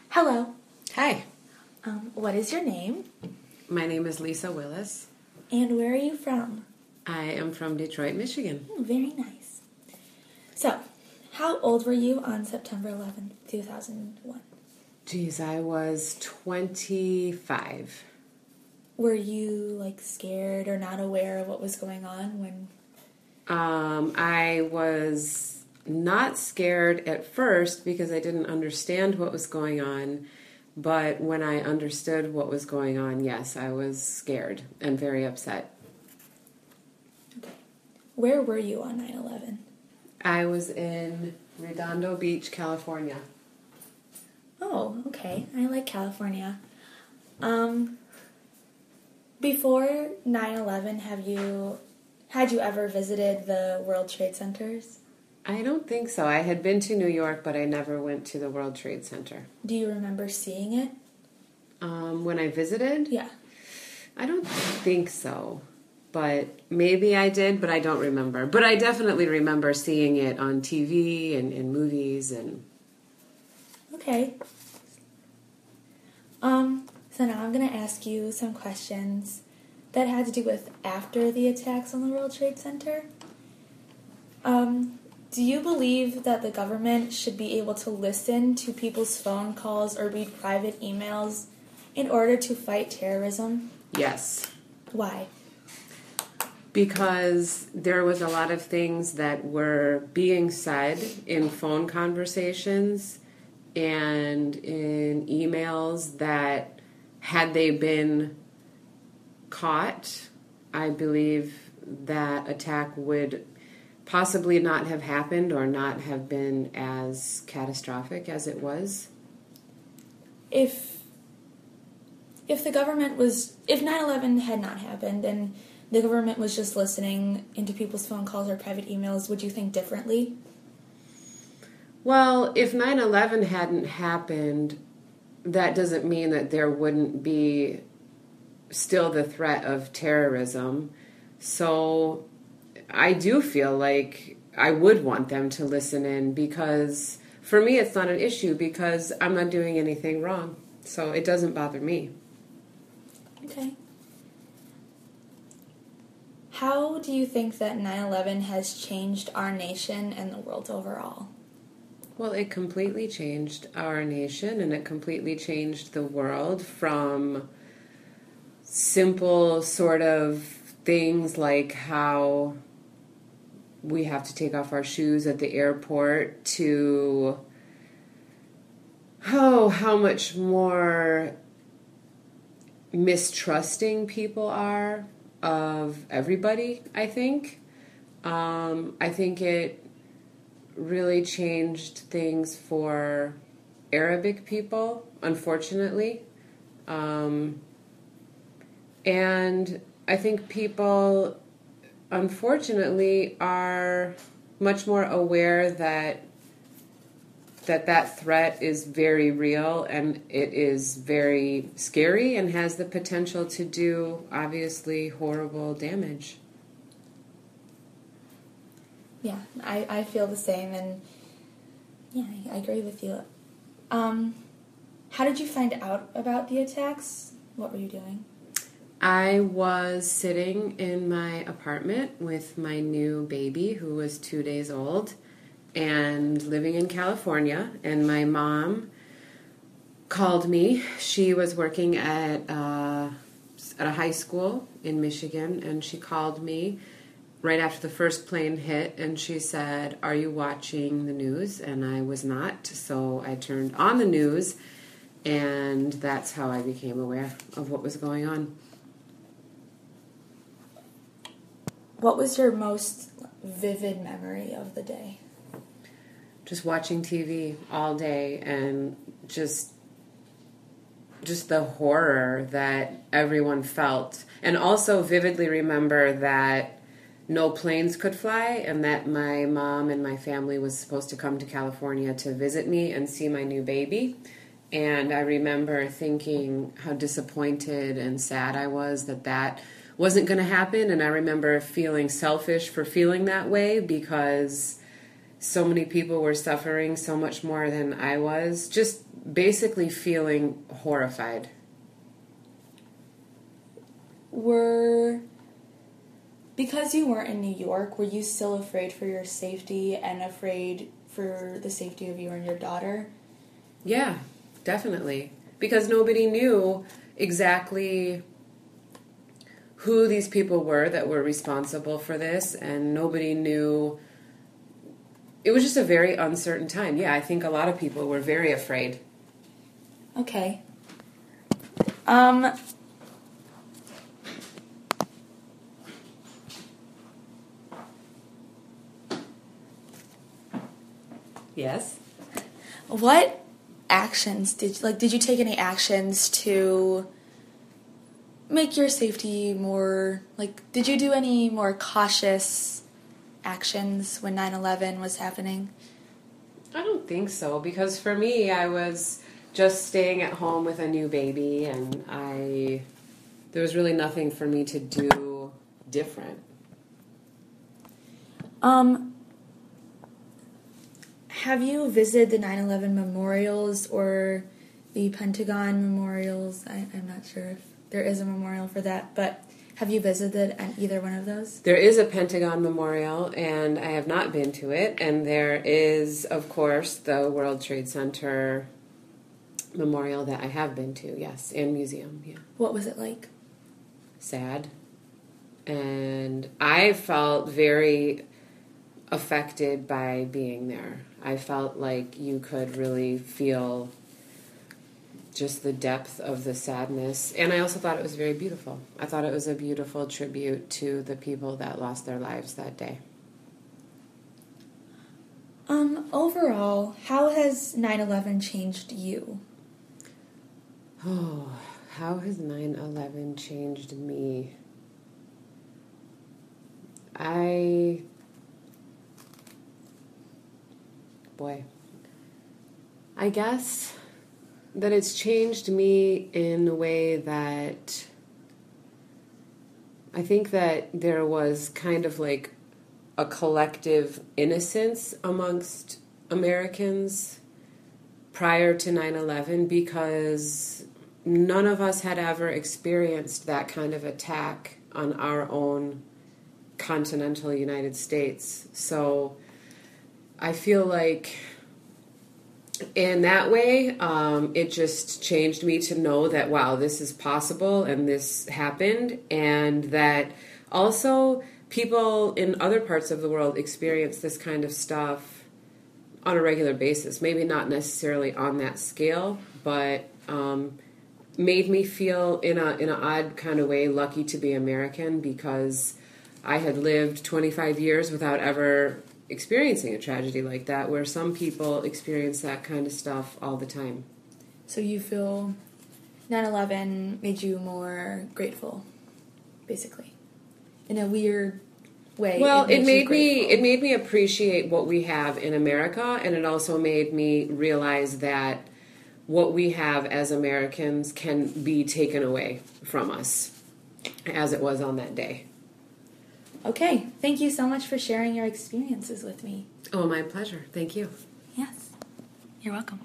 Hello. Hi, What is your name? my name is Lisa Willis. And where are you from? I am from Detroit, Michigan. Very nice. So, how old were you on September 11th, 2001? Geez, I was 25. Were you, scared or not aware of what was going on when... I was not scared at first because I didn't understand what was going on. But when I understood what was going on, yes, I was scared and very upset. Okay. Where were you on 9/11? I was in Redondo Beach, California. Oh, okay. I like California. Before 9/11, had you ever visited the World Trade Centers? I don't think so. I had been to New York, but I never went to the World Trade Center. Do you remember seeing it? When I visited? Yeah. I don't think so. But maybe I did, but I don't remember. But I definitely remember seeing it on TV and in movies and... Okay. So now I'm going to ask you some questions that had to do with after the attacks on the World Trade Center. Do you believe that the government should be able to listen to people's phone calls or read private emails in order to fight terrorism? Yes. Why? Because there was a lot of things that were being said in phone conversations and in emails that, had they been caught, I believe that attack would possibly not have happened or not have been as catastrophic as it was. If 9/11 had not happened and the government was just listening into people's phone calls or private emails, would you think differently? Well, if 9/11 hadn't happened, that doesn't mean that there wouldn't be still the threat of terrorism. So I do feel like I would want them to listen in, because for me it's not an issue because I'm not doing anything wrong. So it doesn't bother me. Okay. How do you think that 9/11 has changed our nation and the world overall? Well, it completely changed our nation and it completely changed the world, from simple sort of things like how we have to take off our shoes at the airport to, how much more mistrusting people are of everybody, I think. I think it really changed things for Arabic people, unfortunately. And I think people, unfortunately, are much more aware that threat is very real and it is very scary and has the potential to do, obviously, horrible damage. Yeah, I feel the same, and yeah, I agree with you. How did you find out about the attacks? What were you doing? I was sitting in my apartment with my new baby, who was 2 days old, and living in California, and my mom called me. She was working at a high school in Michigan, and she called me right after the first plane hit, and she said, "Are you watching the news?" And I was not, so I turned on the news, and that's how I became aware of what was going on. What was your most vivid memory of the day? Just watching TV all day and just the horror that everyone felt. And also vividly remember that no planes could fly and that my mom and my family was supposed to come to California to visit me and see my new baby. And I remember thinking how disappointed and sad I was that wasn't going to happen. And I remember feeling selfish for feeling that way because so many people were suffering so much more than I was. Just basically feeling horrified. Because you weren't in New York, were you still afraid for your safety and afraid for the safety of you and your daughter? Yeah, definitely. Because nobody knew exactly who these people were that were responsible for this, and nobody knew. It was just a very uncertain time. Yeah, I think a lot of people were very afraid. Okay. Yes? What actions did you take any actions to make your safety more, did you do any more cautious actions when 9/11 was happening? I don't think so, because for me, I was just staying at home with a new baby, and there was really nothing for me to do different. Have you visited the 9/11 memorials or the Pentagon memorials? I'm not sure if there is a memorial for that, but have you visited either one of those? There is a Pentagon memorial, and I have not been to it. And there is, of course, the World Trade Center memorial that I have been to, yes, and museum, yeah. What was it like? Sad. And I felt very affected by being there. I felt like you could really feel just the depth of the sadness. And I also thought it was very beautiful. I thought it was a beautiful tribute to the people that lost their lives that day. Overall, how has 9/11 changed you? Oh, how has 9/11 changed me? I guess that it's changed me in a way that I think that there was kind of like a collective innocence amongst Americans prior to 9/11, because none of us had ever experienced that kind of attack on our own continental United States. So I feel like in that way, it just changed me to know that, wow, this is possible and this happened, and that also people in other parts of the world experience this kind of stuff on a regular basis. Maybe not necessarily on that scale, but made me feel in an odd kind of way lucky to be American, because I had lived 25 years without ever experiencing a tragedy like that, where some people experience that kind of stuff all the time. So you feel 9/11 made you more grateful, basically, in a weird way. Well, it made me appreciate what we have in America, and it also made me realize that what we have as Americans can be taken away from us, as it was on that day. Okay, thank you so much for sharing your experiences with me. Oh, my pleasure. Thank you. Yes, you're welcome.